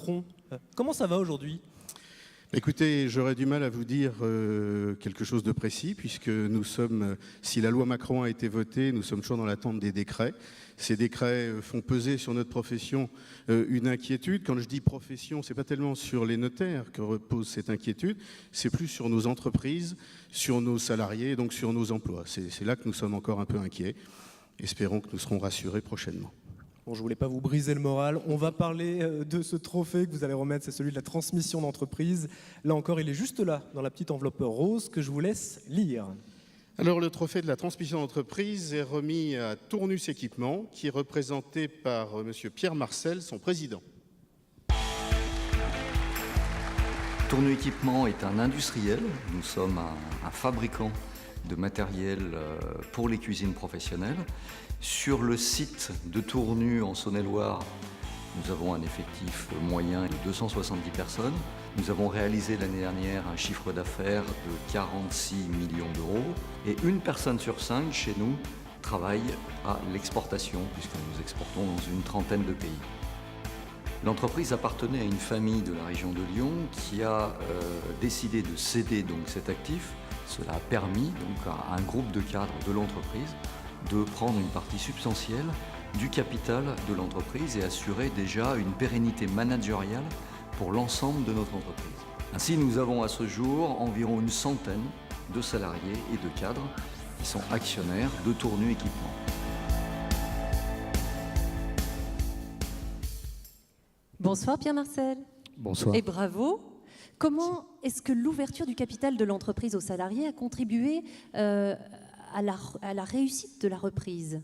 Macron. Comment ça va aujourd'hui ? Écoutez, j'aurais du mal à vous dire quelque chose de précis, puisque nous sommes, si la loi Macron a été votée, nous sommes toujours dans l'attente des décrets. Ces décrets font peser sur notre profession une inquiétude. Quand je dis profession, c'est pas tellement sur les notaires que repose cette inquiétude, c'est plus sur nos entreprises, sur nos salariés, donc sur nos emplois. C'est là que nous sommes encore un peu inquiets. Espérons que nous serons rassurés prochainement. Bon, je ne voulais pas vous briser le moral. On va parler de ce trophée que vous allez remettre, c'est celui de la transmission d'entreprise. Là encore, il est juste là, dans la petite enveloppe rose que je vous laisse lire. Alors, le trophée de la transmission d'entreprise est remis à Tournus Équipement, qui est représenté par M. Pierre Marcel, son président. Tournus Équipement est un industriel. Nous sommes un fabricant de matériel pour les cuisines professionnelles. Sur le site de Tournus en Saône-et-Loire, nous avons un effectif moyen de 270 personnes. Nous avons réalisé l'année dernière un chiffre d'affaires de 46 millions d'euros. Et une personne sur 5 chez nous travaille à l'exportation, puisque nous exportons dans une trentaine de pays. L'entreprise appartenait à une famille de la région de Lyon qui a décidé de céder donc cet actif. Cela a permis donc à un groupe de cadres de l'entreprise de prendre une partie substantielle du capital de l'entreprise et assurer déjà une pérennité managériale pour l'ensemble de notre entreprise. Ainsi, nous avons à ce jour environ une centaine de salariés et de cadres qui sont actionnaires de Tournus Équipement. Bonsoir Pierre Marcel. Bonsoir. Et bravo. Comment est-ce que l'ouverture du capital de l'entreprise aux salariés a contribué à la réussite de la reprise ?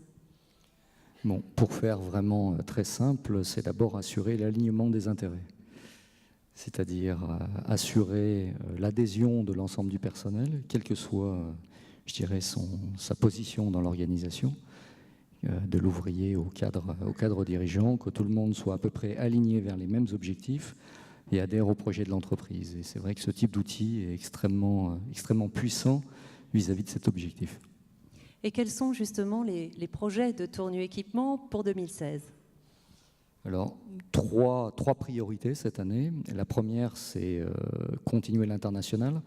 Bon, pour faire vraiment très simple, c'est d'abord assurer l'alignement des intérêts, c'est-à-dire assurer l'adhésion de l'ensemble du personnel, quelle que soit, je dirais, sa position dans l'organisation, de l'ouvrier au cadre dirigeant, que tout le monde soit à peu près aligné vers les mêmes objectifs et adhère au projet de l'entreprise. Et c'est vrai que ce type d'outil est extrêmement puissant vis-à-vis de cet objectif. Et quels sont justement les projets de Tournus Équipement pour 2016 ? Alors, trois priorités cette année. La première, c'est continuer l'international,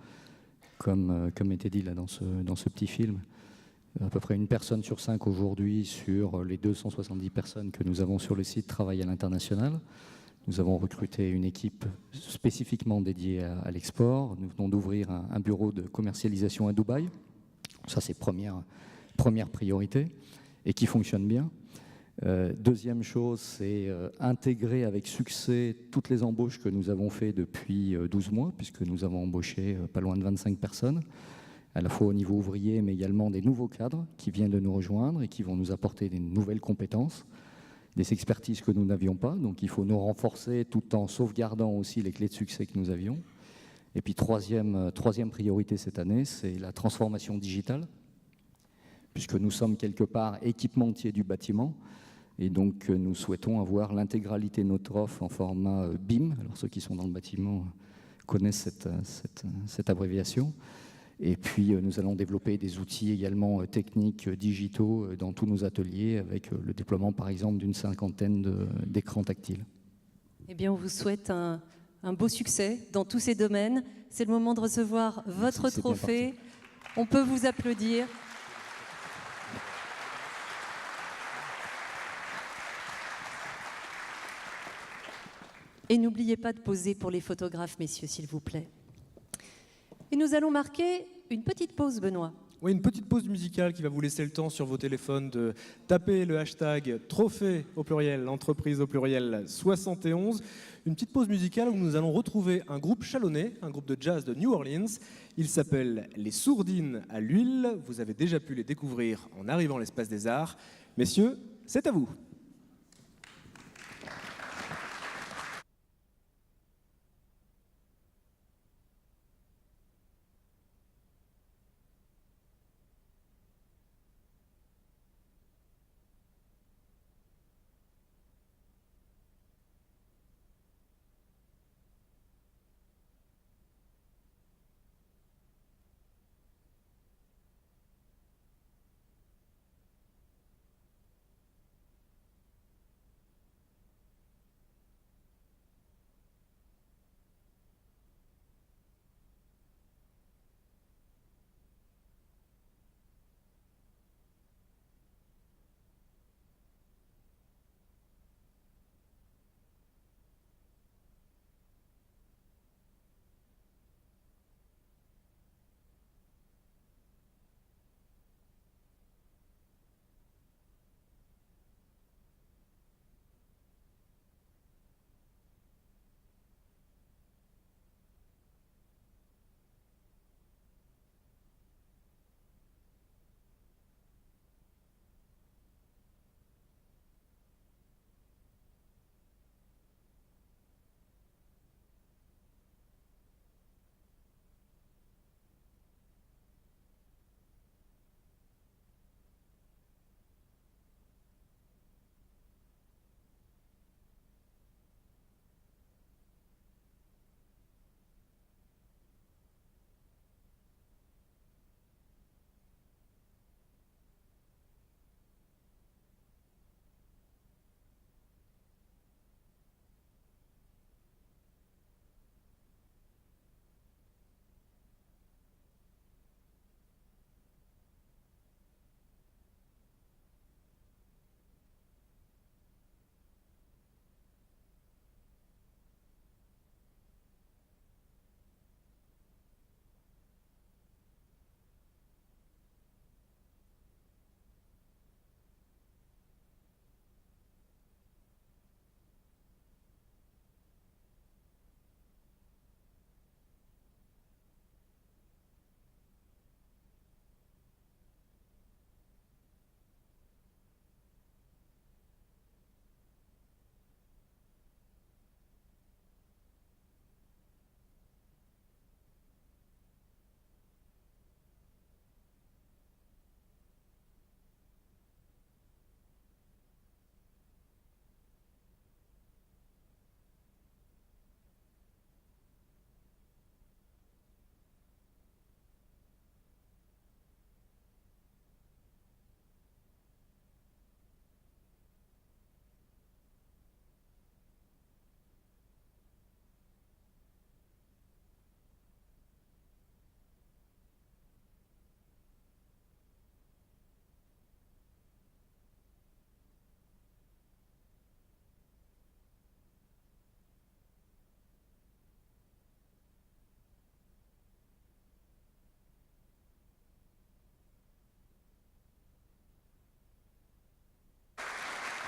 comme était dit là dans ce petit film. À peu près une personne sur 5 aujourd'hui sur les 270 personnes que nous avons sur le site travaille à l'international. Nous avons recruté une équipe spécifiquement dédiée à l'export. Nous venons d'ouvrir un bureau de commercialisation à Dubaï. Ça, c'est première priorité et qui fonctionne bien. Deuxième chose, c'est intégrer avec succès toutes les embauches que nous avons faites depuis 12 mois, puisque nous avons embauché pas loin de 25 personnes, à la fois au niveau ouvrier, mais également des nouveaux cadres qui viennent de nous rejoindre et qui vont nous apporter des nouvelles compétences, des expertises que nous n'avions pas. Donc il faut nous renforcer tout en sauvegardant aussi les clés de succès que nous avions. Et puis troisième priorité cette année, c'est la transformation digitale, puisque nous sommes quelque part équipementiers du bâtiment. Et donc nous souhaitons avoir l'intégralité de notre offre en format BIM. Alors ceux qui sont dans le bâtiment connaissent cette abréviation. Et puis nous allons développer des outils également techniques, digitaux dans tous nos ateliers avec le déploiement par exemple d'une 50aine d'écrans tactiles. Eh bien, on vous souhaite un beau succès dans tous ces domaines. C'est le moment de recevoir votre trophée. On peut vous applaudir. Et n'oubliez pas de poser pour les photographes, messieurs, s'il vous plaît. Et nous allons marquer une petite pause, Benoît. Oui, une petite pause musicale qui va vous laisser le temps sur vos téléphones de taper le hashtag trophée au pluriel, entreprise au pluriel 71. Une petite pause musicale où nous allons retrouver un groupe chalonnais, un groupe de jazz de New Orleans. Il s'appelle Les Sourdines à l'huile. Vous avez déjà pu les découvrir en arrivant à l'Espace des Arts. Messieurs, c'est à vous.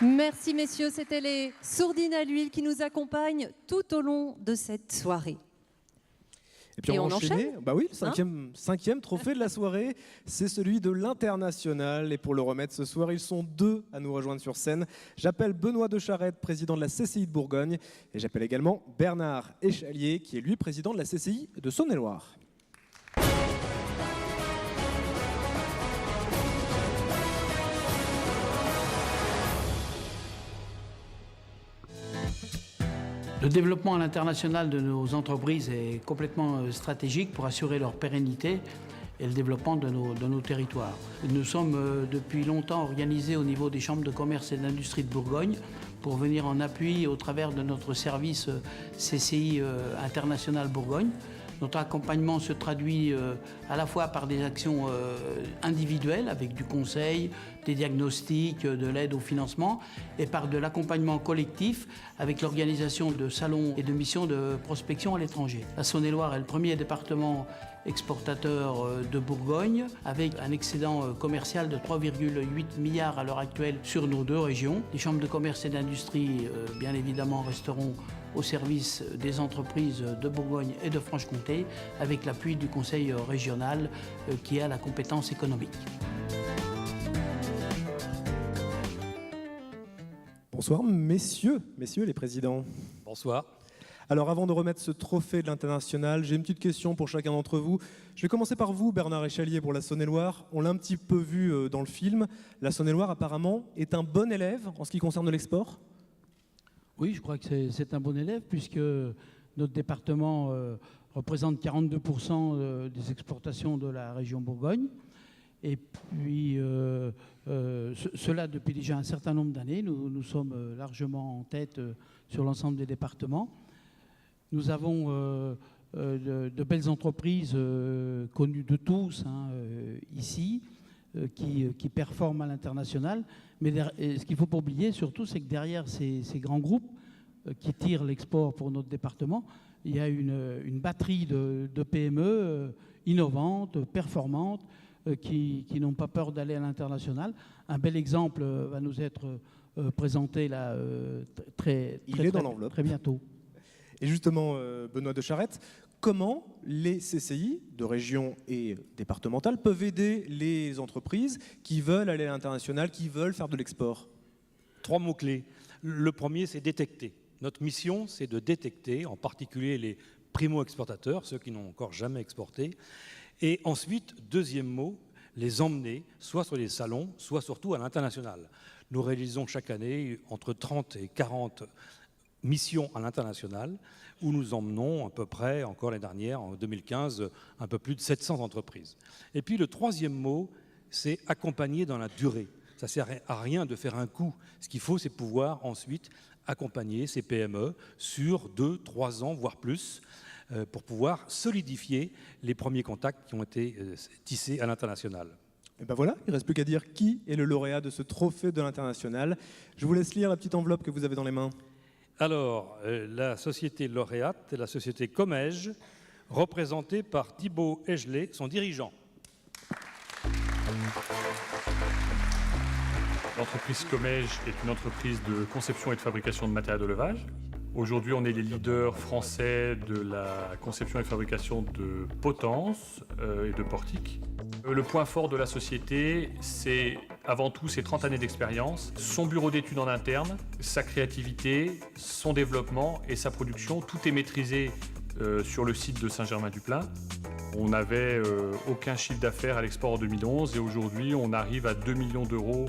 Merci messieurs, c'était les Sourdines à l'huile qui nous accompagnent tout au long de cette soirée. Et puis Et on va on enchaîner. enchaîne Bah oui, le cinquième trophée de la soirée, c'est celui de l'International. Et pour le remettre ce soir, ils sont 2 à nous rejoindre sur scène. J'appelle Benoît de Charette, président de la CCI de Bourgogne. Et j'appelle également Bernard Échalier, qui est lui président de la CCI de Saône-et-Loire. Le développement à l'international de nos entreprises est complètement stratégique pour assurer leur pérennité et le développement de nos territoires. Nous sommes depuis longtemps organisés au niveau des chambres de commerce et d'industrie de Bourgogne pour venir en appui au travers de notre service CCI International Bourgogne. Notre accompagnement se traduit à la fois par des actions individuelles avec du conseil, des diagnostics, de l'aide au financement et par de l'accompagnement collectif avec l'organisation de salons et de missions de prospection à l'étranger. La Saône-et-Loire est le premier département exportateur de Bourgogne avec un excédent commercial de 3,8 milliards à l'heure actuelle sur nos 2 régions. Les chambres de commerce et d'industrie, bien évidemment, resteront au service des entreprises de Bourgogne et de Franche-Comté avec l'appui du Conseil régional qui a la compétence économique. Bonsoir messieurs les présidents. Bonsoir. Alors avant de remettre ce trophée de l'International, j'ai une petite question pour chacun d'entre vous. Je vais commencer par vous, Bernard Échalier, pour la Saône-et-Loire. On l'a un petit peu vu dans le film. La Saône-et-Loire, apparemment, est un bon élève en ce qui concerne l'export. Oui, je crois que c'est un bon élève puisque notre département représente 42% des exportations de la région Bourgogne. Et puis, cela depuis déjà un certain nombre d'années. Nous sommes largement en tête sur l'ensemble des départements. Nous avons de belles entreprises connues de tous ici, qui performent à l'international. Mais ce qu'il ne faut pas oublier surtout, c'est que derrière ces grands groupes qui tirent l'export pour notre département, il y a une batterie de PME innovantes, performantes, qui n'ont pas peur d'aller à l'international. Un bel exemple va nous être présenté là très bientôt. Et justement, Benoît de Charette, comment les CCI de région et départementales peuvent aider les entreprises qui veulent aller à l'international, qui veulent faire de l'export? 3 mots-clés. Le premier, c'est détecter. Notre mission, c'est de détecter, en particulier les primo-exportateurs, ceux qui n'ont encore jamais exporté. Et ensuite, deuxième mot, les emmener soit sur les salons, soit surtout à l'international. Nous réalisons chaque année entre 30 et 40 missions à l'international, où nous emmenons à peu près, encore l'année dernière, en 2015, un peu plus de 700 entreprises. Et puis le troisième mot, c'est accompagner dans la durée. Ça ne sert à rien de faire un coup. Ce qu'il faut, c'est pouvoir ensuite accompagner ces PME sur 2, 3 ans, voire plus, pour pouvoir solidifier les premiers contacts qui ont été tissés à l'international. Et ben voilà, il ne reste plus qu'à dire qui est le lauréat de ce trophée de l'international. Je vous laisse lire la petite enveloppe que vous avez dans les mains. Alors, la société lauréate est la société Comège, représentée par Thibaut Egelet, son dirigeant. L'entreprise Comège est une entreprise de conception et de fabrication de matériaux de levage. Aujourd'hui, on est les leaders français de la conception et fabrication de potences et de portiques. Le point fort de la société, c'est avant tout ses 30 années d'expérience, son bureau d'études en interne, sa créativité, son développement et sa production. Tout est maîtrisé sur le site de Saint-Germain-du-Plain. On n'avait aucun chiffre d'affaires à l'export en 2011 et aujourd'hui, on arrive à 2 millions d'euros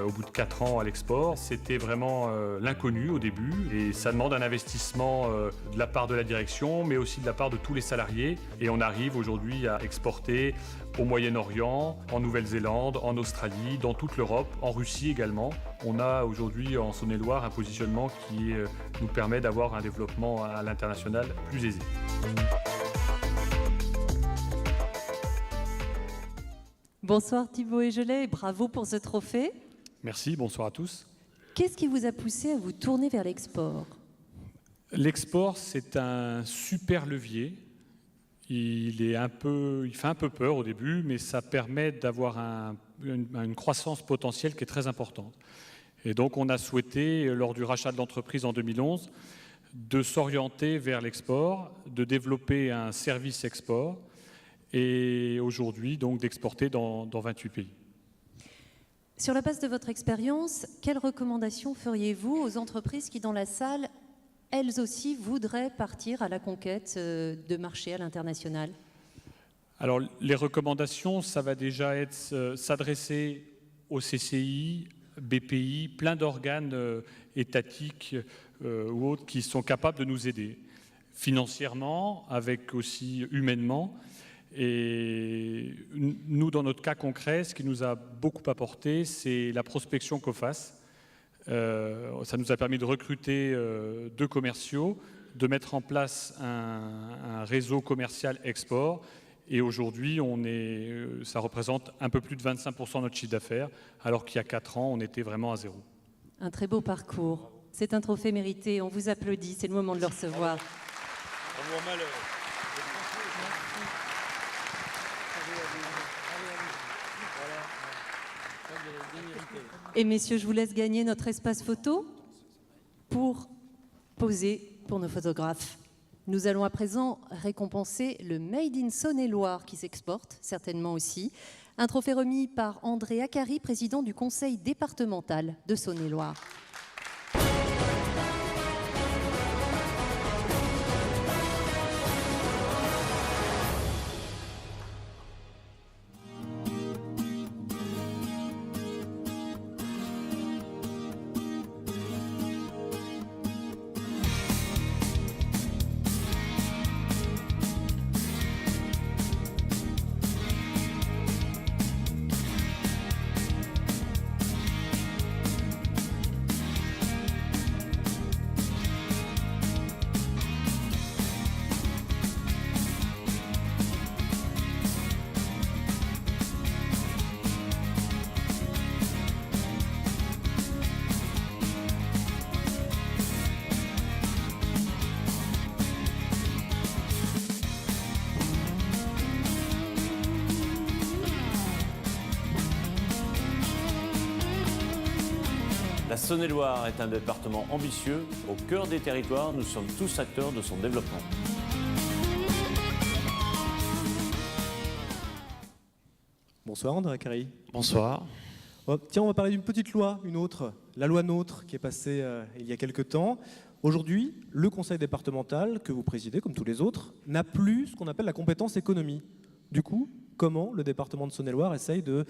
au bout de 4 ans à l'export. C'était vraiment l'inconnu au début et ça demande un investissement de la part de la direction mais aussi de la part de tous les salariés et on arrive aujourd'hui à exporter au Moyen-Orient, en Nouvelle-Zélande, en Australie, dans toute l'Europe, en Russie également. On a aujourd'hui en Saône-et-Loire un positionnement qui nous permet d'avoir un développement à l'international plus aisé. Bonsoir Thibaut Egelet et bravo pour ce trophée. Merci, bonsoir à tous. Qu'est-ce qui vous a poussé à vous tourner vers l'export? L'export, c'est un super levier. Il fait un peu peur au début, mais ça permet d'avoir une croissance potentielle qui est très importante. Et donc on a souhaité, lors du rachat de l'entreprise en 2011, de s'orienter vers l'export, de développer un service export et aujourd'hui donc d'exporter dans 28 pays. Sur la base de votre expérience, quelles recommandations feriez-vous aux entreprises qui, dans la salle, elles aussi voudraient partir à la conquête de marchés à l'international? Alors les recommandations, ça va déjà être s'adresser aux CCI, BPI, plein d'organes étatiques ou autres qui sont capables de nous aider financièrement, avec aussi humainement. Et nous, dans notre cas concret, ce qui nous a beaucoup apporté, c'est la prospection COFAS. Ça nous a permis de recruter 2 commerciaux, de mettre en place un réseau commercial export. Et aujourd'hui, ça représente un peu plus de 25% de notre chiffre d'affaires, alors qu'il y a 4 ans, on était vraiment à 0. Un très beau parcours. C'est un trophée mérité. On vous applaudit. C'est le moment de le recevoir. Et messieurs, je vous laisse gagner notre espace photo pour poser pour nos photographes. Nous allons à présent récompenser le Made in Saône-et-Loire qui s'exporte, certainement aussi. Un trophée remis par André Acari, président du conseil départemental de Saône-et-Loire. La Saône-et-Loire est un département ambitieux. Au cœur des territoires, nous sommes tous acteurs de son développement. Bonsoir André Acari. Bonsoir. Tiens, on va parler d'une petite loi, une autre, la loi NOTRe, qui est passée il y a quelques temps. Aujourd'hui, le conseil départemental, que vous présidez comme tous les autres, n'a plus ce qu'on appelle la compétence économie. Du coup, comment le département de Saône-et-Loire essaye de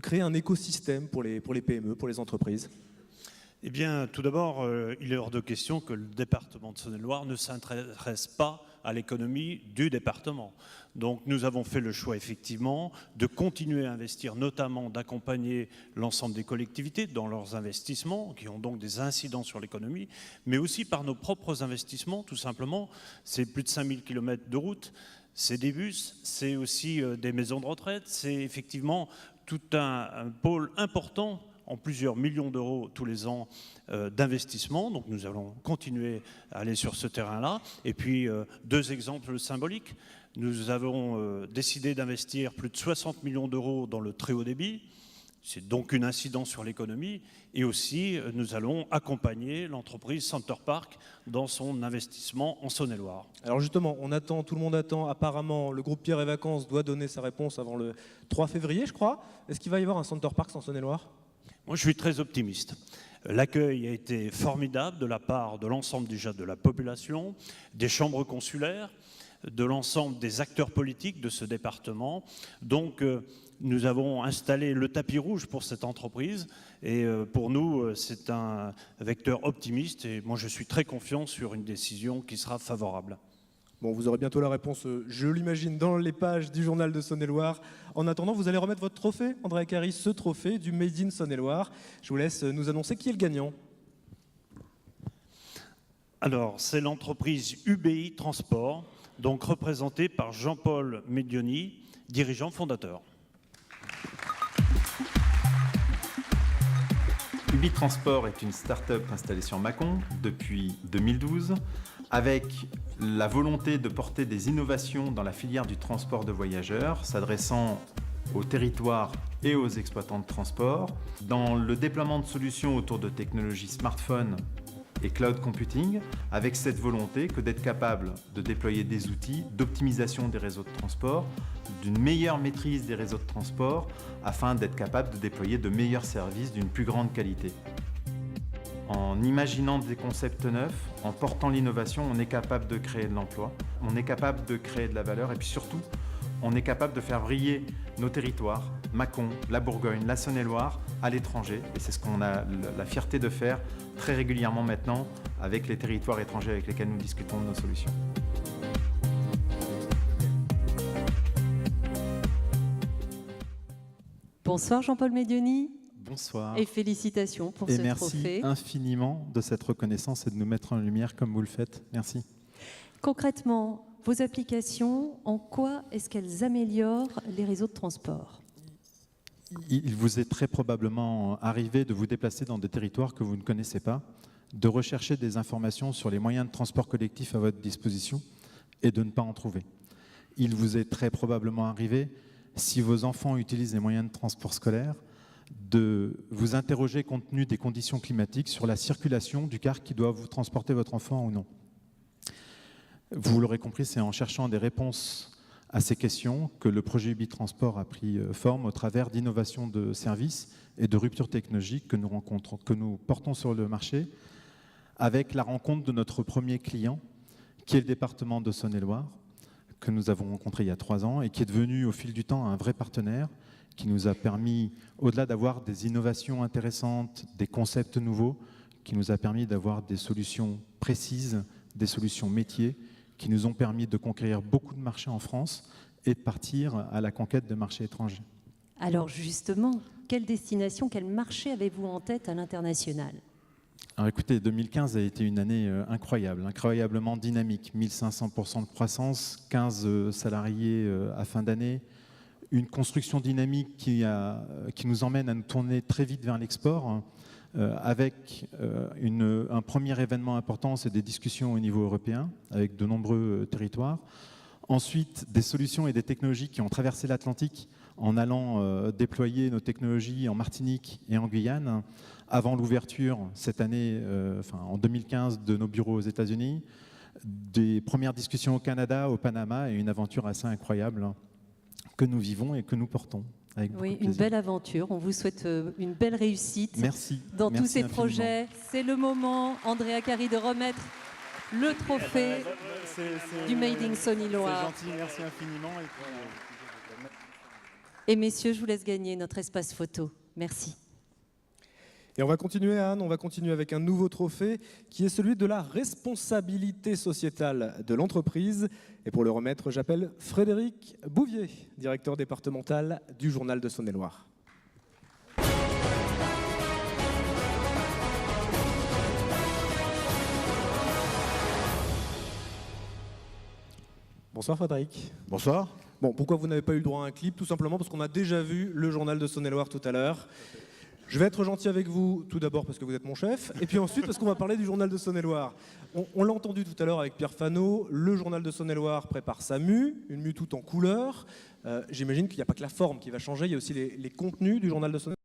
créer un écosystème pour les PME, pour les entreprises ? Eh bien, tout d'abord, il est hors de question que le département de Saône-et-Loire ne s'intéresse pas à l'économie du département. Donc nous avons fait le choix effectivement de continuer à investir, notamment d'accompagner l'ensemble des collectivités dans leurs investissements, qui ont donc des incidents sur l'économie, mais aussi par nos propres investissements, tout simplement. C'est plus de 5000 km de route, c'est des bus, c'est aussi des maisons de retraite, c'est effectivement tout un pôle important en plusieurs millions d'euros tous les ans d'investissement. Donc nous allons continuer à aller sur ce terrain-là. Et puis 2 exemples symboliques. Nous avons décidé d'investir plus de 60 millions d'euros dans le très haut débit. C'est donc une incidence sur l'économie. Et aussi, nous allons accompagner l'entreprise Center Park dans son investissement en Saône-et-Loire. Alors justement, tout le monde attend. Apparemment, le groupe Pierre et Vacances doit donner sa réponse avant le 3 février, je crois. Est-ce qu'il va y avoir un Center Park en Saône-et-Loire ? Moi, je suis très optimiste. L'accueil a été formidable de la part de l'ensemble déjà de la population, des chambres consulaires, de l'ensemble des acteurs politiques de ce département. Donc, nous avons installé le tapis rouge pour cette entreprise et pour nous, c'est un vecteur optimiste et moi, je suis très confiant sur une décision qui sera favorable. Bon, vous aurez bientôt la réponse, je l'imagine, dans les pages du journal de Saône-et-Loire. En attendant, vous allez remettre votre trophée, André Acari, ce trophée du Made in Saône-et-Loire. Je vous laisse nous annoncer qui est le gagnant. Alors, c'est l'entreprise UBI Transport, donc représentée par Jean-Paul Medioni, dirigeant fondateur. UBI Transport est une start-up installée sur Mâcon depuis 2012, avec la volonté de porter des innovations dans la filière du transport de voyageurs, s'adressant aux territoires et aux exploitants de transport, dans le déploiement de solutions autour de technologies smartphone et cloud computing, avec cette volonté que d'être capable de déployer des outils d'optimisation des réseaux de transport, d'une meilleure maîtrise des réseaux de transport, afin d'être capable de déployer de meilleurs services d'une plus grande qualité. En imaginant des concepts neufs, en portant l'innovation, on est capable de créer de l'emploi, on est capable de créer de la valeur et puis surtout, on est capable de faire briller nos territoires, Mâcon, la Bourgogne, la Saône-et-Loire, à l'étranger. Et c'est ce qu'on a la fierté de faire très régulièrement maintenant avec les territoires étrangers avec lesquels nous discutons de nos solutions. Bonsoir Jean-Paul Médioni. Bonsoir. Et félicitations pour ce trophée. Merci infiniment de cette reconnaissance et de nous mettre en lumière comme vous le faites. Merci. Concrètement, vos applications, en quoi est-ce qu'elles améliorent les réseaux de transport ? Il vous est très probablement arrivé de vous déplacer dans des territoires que vous ne connaissez pas, de rechercher des informations sur les moyens de transport collectif à votre disposition et de ne pas en trouver. Il vous est très probablement arrivé, si vos enfants utilisent les moyens de transport scolaire, de vous interroger compte tenu des conditions climatiques sur la circulation du car qui doit vous transporter votre enfant ou non. Vous l'aurez compris, c'est en cherchant des réponses à ces questions que le projet Ubitransport a pris forme au travers d'innovations de services et de ruptures technologiques que nous portons sur le marché, avec la rencontre de notre premier client, qui est le département de Saône-et-Loire, que nous avons rencontré il y a 3 ans et qui est devenu au fil du temps un vrai partenaire, qui nous a permis, au-delà d'avoir des innovations intéressantes, des concepts nouveaux, qui nous a permis d'avoir des solutions précises, des solutions métiers, qui nous ont permis de conquérir beaucoup de marchés en France et de partir à la conquête de marchés étrangers. Alors justement, quelle destination, quel marché avez-vous en tête à l'international ? Alors écoutez, 2015 a été une année incroyable, incroyablement dynamique. 1500% de croissance, 15 salariés à fin d'année, une construction dynamique qui nous emmène à nous tourner très vite vers l'export, avec un premier événement important, c'est des discussions au niveau européen, avec de nombreux territoires. Ensuite, des solutions et des technologies qui ont traversé l'Atlantique en allant déployer nos technologies en Martinique et en Guyane, avant l'ouverture cette année, en 2015, de nos bureaux aux États-Unis, des premières discussions au Canada, au Panama, et une aventure assez incroyable que nous vivons et que nous portons. Oui, une belle aventure. On vous souhaite une belle réussite. Merci. Dans Merci tous ces infiniment. projets. C'est le moment, Andrea Cari, de remettre le trophée du Made in Saône-et-Loire. C'est gentil, merci infiniment. Et messieurs, je vous laisse gagner notre espace photo. Merci. Et on va continuer, Anne, on va continuer avec un nouveau trophée qui est celui de la responsabilité sociétale de l'entreprise. Et pour le remettre, j'appelle Frédéric Bouvier, directeur départemental du Journal de Saône-et-Loire. Bonsoir Frédéric. Bonsoir. Bon, pourquoi vous n'avez pas eu le droit à un clip? Tout simplement parce qu'on a déjà vu le Journal de Saône-et-Loire tout à l'heure. Je vais être gentil avec vous, tout d'abord parce que vous êtes mon chef, et puis ensuite parce qu'on va parler du Journal de Saône-et-Loire. On l'a entendu tout à l'heure avec Pierre Fano, le Journal de Saône-et-Loire prépare sa mue, une mue toute en couleur. J'imagine qu'il n'y a pas que la forme qui va changer, il y a aussi les contenus du Journal de Saône-et-Loire.